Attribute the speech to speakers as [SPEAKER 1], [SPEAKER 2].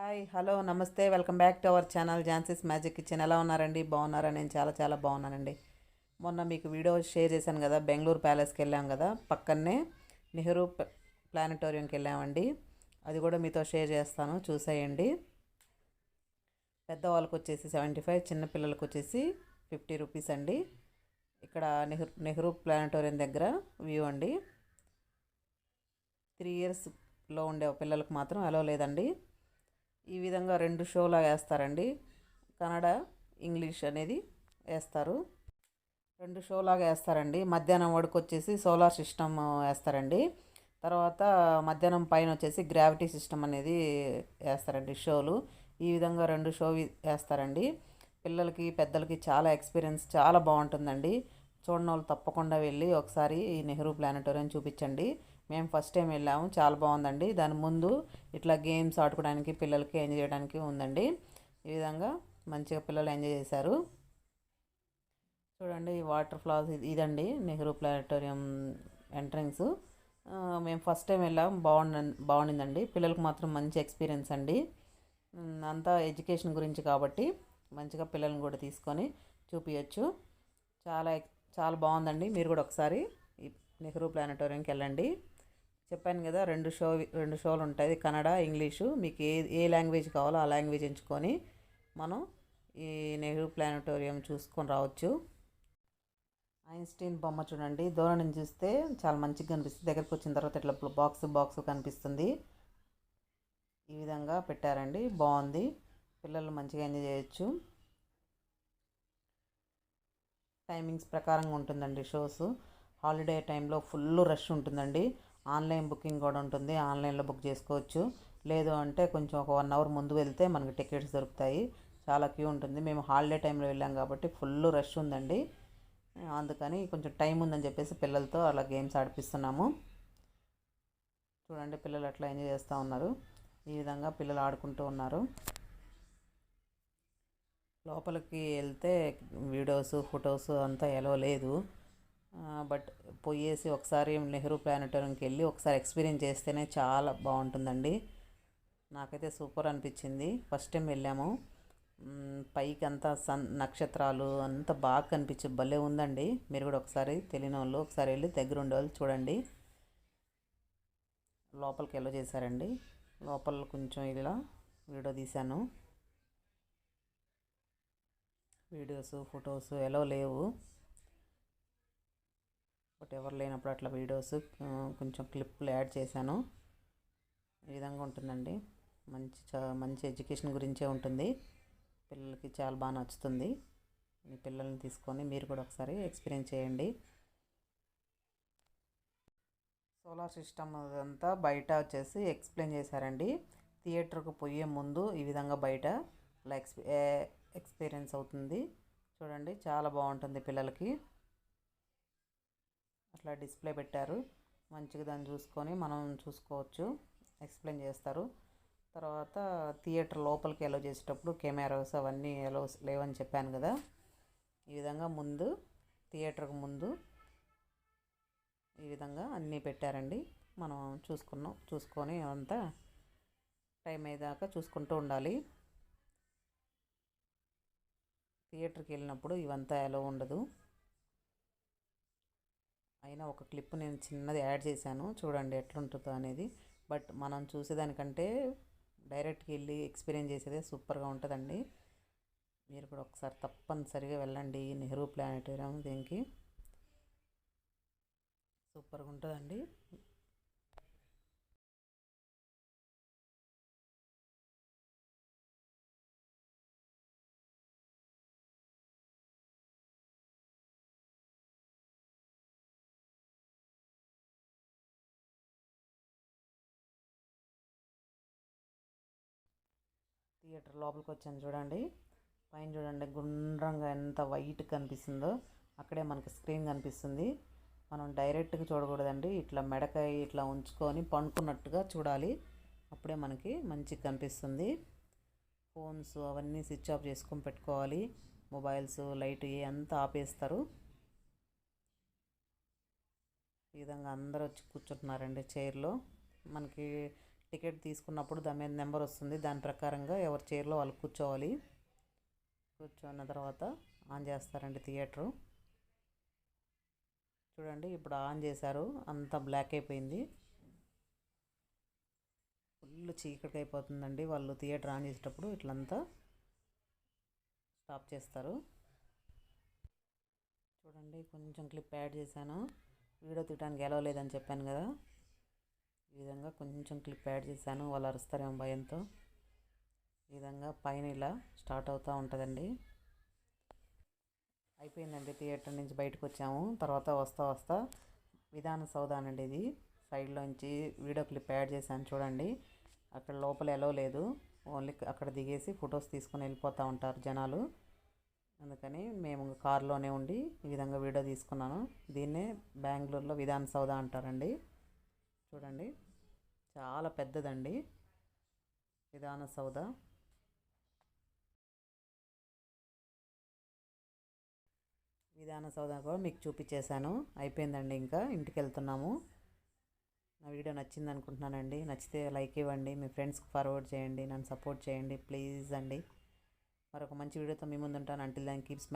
[SPEAKER 1] Hi hello నమస్తే welcome back to our channel Jhansi's magic kitchen. ఎలా ఉన్నారండి? బాగున్నారా? నేను చాలా చాలా బాగున్నానండి. మొన్న మీకు వీడియో షేర్ చేశాను కదా, బెంగళూరు ప్యాలెస్కి వెళ్ళాం కదా, పక్కనే నెహ్రూ ప్లానటోరియంకి వెళ్ళామండి. అది కూడా మీతో షేర్ చేస్తాను, చూసేయండి. పెద్దవాళ్ళకి వచ్చేసి 75, చిన్నపిల్లలకు వచ్చేసి 50 రూపీస్ అండి. ఇక్కడ నెహ్రూ ప్లానటోరియం దగ్గర వ్యూ అండి. 3 ఇయర్స్లో ఉండే పిల్లలకు మాత్రం అలో లేదండి. ఈ విధంగా 2 షోలా వేస్తారండి. కన్నడ, ఇంగ్లీష్ అనేది వేస్తారు. 2 షోలాగా వేస్తారండి. మధ్యాహ్నం వరకు వచ్చేసి సోలార్ సిస్టమ్ వేస్తారండి. తర్వాత మధ్యాహ్నం పైన వచ్చేసి గ్రావిటీ సిస్టమ్ అనేది వేస్తారండి షోలు. ఈ విధంగా 2 షో వేస్తారండి. పిల్లలకి పెద్దలకి చాలా ఎక్స్పీరియన్స్ చాలా బాగుంటుందండి. చూడని వాళ్ళు తప్పకుండా వెళ్ళి ఒకసారి ఈ నెహ్రూ ప్లానటోరియం చూపించండి. మేము ఫస్ట్ టైం వెళ్ళాము, చాలా బాగుందండి. దాని ముందు ఇట్లా గేమ్స్ ఆడుకోవడానికి పిల్లలకి ఎంజాయ్ చేయడానికి ఉందండి. ఈ విధంగా మంచిగా పిల్లలు ఎంజాయ్ చేశారు. చూడండి వాటర్ ఫాల్స్ ఇదండి నెహ్రూ ప్లానటోరియం ఎంట్రన్స్. మేము ఫస్ట్ టైం వెళ్ళాము, బాగుండిందండి. పిల్లలకు మాత్రం మంచి ఎక్స్పీరియన్స్ అండి. అంతా ఎడ్యుకేషన్ గురించి కాబట్టి మంచిగా పిల్లల్ని కూడా తీసుకొని చూపించచ్చు. చాలా చాలా బాగుందండి. మీరు కూడా ఒకసారి ఈ నెహ్రూ ప్లానటోరియంకి వెళ్ళండి. చెప్పాను కదా, 2 షోలు ఉంటాయి, కన్నడ, ఇంగ్లీషు. మీకు ఏ లాంగ్వేజ్ కావాలో ఆ లాంగ్వేజ్ ఎంచుకొని మనం ఈ నెహ్రూ ప్లానటోరియం చూసుకొని రావచ్చు. ఐన్స్టీన్ బొమ్మ చూడండి, దూరం నుంచి చూస్తే చాలా మంచిగా కనిపిస్తుంది. దగ్గరకు వచ్చిన తర్వాత ఇట్లా బాక్స్ కనిపిస్తుంది. ఈ విధంగా పెట్టారండి, బాగుంది. పిల్లలు మంచిగా ఎంజాయ్ చేయొచ్చు. టైమింగ్స్ ప్రకారంగా ఉంటుందండి షోస్. హాలిడే టైంలో ఫుల్ రష్ ఉంటుందండి. ఆన్లైన్ బుకింగ్ కూడా ఉంటుంది, ఆన్లైన్లో బుక్ చేసుకోవచ్చు. లేదు అంటే కొంచెం ఒక 1 అవర్ ముందు వెళ్తే మనకి టికెట్స్ దొరుకుతాయి. చాలా క్యూ ఉంటుంది. మేము హాలిడే టైంలో వెళ్ళాం కాబట్టి ఫుల్ రష్ ఉందండి. అందుకని కొంచెం టైం ఉందని చెప్పేసి పిల్లలతో అలా గేమ్స్ ఆడిపిస్తున్నాము. చూడండి పిల్లలు అట్లా ఎంజాయ్ చేస్తూ ఉన్నారు. ఈ విధంగా పిల్లలు ఆడుకుంటూ ఉన్నారు. లోపలికి వెళ్తే వీడియోస్ ఫొటోస్ అంతా ఎలో లేదు. బట్ పోయేసి ఒకసారి నెహ్రూ ప్లానటోరియంకి వెళ్ళి ఒకసారి ఎక్స్పీరియన్స్ చేస్తేనే చాలా బాగుంటుందండి. నాకైతే సూపర్ అనిపించింది. ఫస్ట్ టైం వెళ్ళాము. పైకి అంతా నక్షత్రాలు అంతా బాగా కనిపించి భలే ఉందండి. మీరు కూడా ఒకసారి తెలియని వాళ్ళు ఒకసారి వెళ్ళి దగ్గర ఉండేవాళ్ళు చూడండి. లోపలికి ఎలా చేశారండి. లోపల కొంచెం ఇలా వీడియో తీశాను. వీడియోస్ ఫొటోస్ ఎలా లేవు, బట్ ఎవరు లేనప్పుడు అట్లా వీడియోస్ కొంచెం క్లిప్లు యాడ్ చేశాను. ఈ విధంగా ఉంటుందండి. మంచి ఎడ్యుకేషన్ గురించే ఉంటుంది. పిల్లలకి చాలా బాగా నచ్చుతుంది. మీ పిల్లల్ని తీసుకొని మీరు కూడా ఒకసారి ఎక్స్పీరియన్స్ చేయండి. సోలార్ సిస్టమ్ అంతా బయట వచ్చేసి ఎక్స్ప్లెయిన్ చేశారండి. థియేటర్కు పోయే ముందు ఈ విధంగా బయట అలా ఎక్స్పీరియన్స్ అవుతుంది. చూడండి చాలా బాగుంటుంది. పిల్లలకి అట్లా డిస్ప్లే పెట్టారు. మంచిగా దాన్ని చూసుకొని మనం చూసుకోవచ్చు. ఎక్స్ప్లెయిన్ చేస్తారు. తర్వాత థియేటర్ లోపలికి ఎలో చేసేటప్పుడు కెమెరాస్ అవన్నీ ఎలో లేవని చెప్పాను కదా. ఈ విధంగా ముందు థియేటర్కి ముందు ఈ విధంగా అన్నీ పెట్టారండి. మనం చూసుకొని అంతా టైం అయ్యేదాకా చూసుకుంటూ ఉండాలి. థియేటర్కి వెళ్ళినప్పుడు ఇవంతా ఎలో ఉండదు. అయినా ఒక క్లిప్ నేను చిన్నది యాడ్ చేశాను, చూడండి ఎట్లుంటుందో అనేది. బట్ మనం చూసేదానికంటే డైరెక్ట్గా వెళ్ళి ఎక్స్పీరియన్స్ చేసేదే సూపర్గా ఉంటుందండి. మీరు కూడా ఒకసారి తప్పనిసరిగా వెళ్ళండి నెహ్రూ ప్లానటోరియం. దీనికి సూపర్గా ఉంటుందండి. థియేటర్ లోపలికి వచ్చాను చూడండి. పైన చూడండి గుండ్రంగా ఎంత వైట్ కనిపిస్తుందో, అక్కడే మనకి స్క్రీన్ కనిపిస్తుంది. మనం డైరెక్ట్గా చూడకూడదండి, ఇట్లా మెడకాయ ఇట్లా ఉంచుకొని పండుకున్నట్టుగా చూడాలి. అప్పుడే మనకి మంచిగా కనిపిస్తుంది. ఫోన్స్ అవన్నీ స్విచ్ ఆఫ్ చేసుకొని పెట్టుకోవాలి. మొబైల్స్ లైట్ అంతా ఆపేస్తారు. ఈ విధంగా అందరూ వచ్చి కూర్చుంటున్నారండి చైర్లో. మనకి టికెట్ తీసుకున్నప్పుడు దాని మీద నెంబర్ వస్తుంది, దాని ప్రకారంగా ఎవరి చైర్లో వాళ్ళు కూర్చోవాలి. కూర్చున్న తర్వాత ఆన్ చేస్తారండి థియేటరు. చూడండి ఇప్పుడు ఆన్ చేశారు, అంతా బ్లాక్ అయిపోయింది, ఫుల్ చీకటి అయిపోతుందండి. వాళ్ళు థియేటర్ ఆన్ చేసేటప్పుడు ఇట్లంతా స్టాప్ చేస్తారు. చూడండి కొంచెం క్లిప్ యాడ్ చేశాను, వీడియో తీయడానికి ఎలా లేదని చెప్పాను కదా, ఈ విధంగా కొంచెం క్లిప్ యాడ్ చేశాను. వాళ్ళు అరుస్తారేమో భయంతో. ఈ విధంగా పైన ఇలా స్టార్ట్ అవుతూ ఉంటుందండి. అయిపోయిందండి, థియేటర్ నుంచి బయటకు వచ్చాము. తర్వాత వస్తా వస్తా విధాన సౌధానండి ఇది, సైడ్లోంచి వీడియో క్లిప్ యాడ్ చేశాను చూడండి. అక్కడ లోపల ఎలా లేదు, ఓన్లీ అక్కడ దిగేసి ఫొటోస్ తీసుకొని వెళ్ళిపోతూ ఉంటారు జనాలు. అందుకని మేము కారులోనే ఉండి ఈ విధంగా వీడియో తీసుకున్నాను. దీన్నే బెంగళూరులో విధాన సౌధ అంటారండి. చూడండి చాలా పెద్దదండి విధాన సౌధ. విధాన సౌధ కూడా మీకు చూపించేశాను. అయిపోయిందండి, ఇంకా ఇంటికి వెళ్తున్నాము. నా వీడియో నచ్చింది అనుకుంటున్నానండి. నచ్చితే లైక్ ఇవ్వండి, మీ ఫ్రెండ్స్కి ఫార్వర్డ్ చేయండి, నన్ను సపోర్ట్ చేయండి ప్లీజ్ అండి. మరొక మంచి వీడియోతో మీ ముందు ఉంటాను. Until then keep smiling.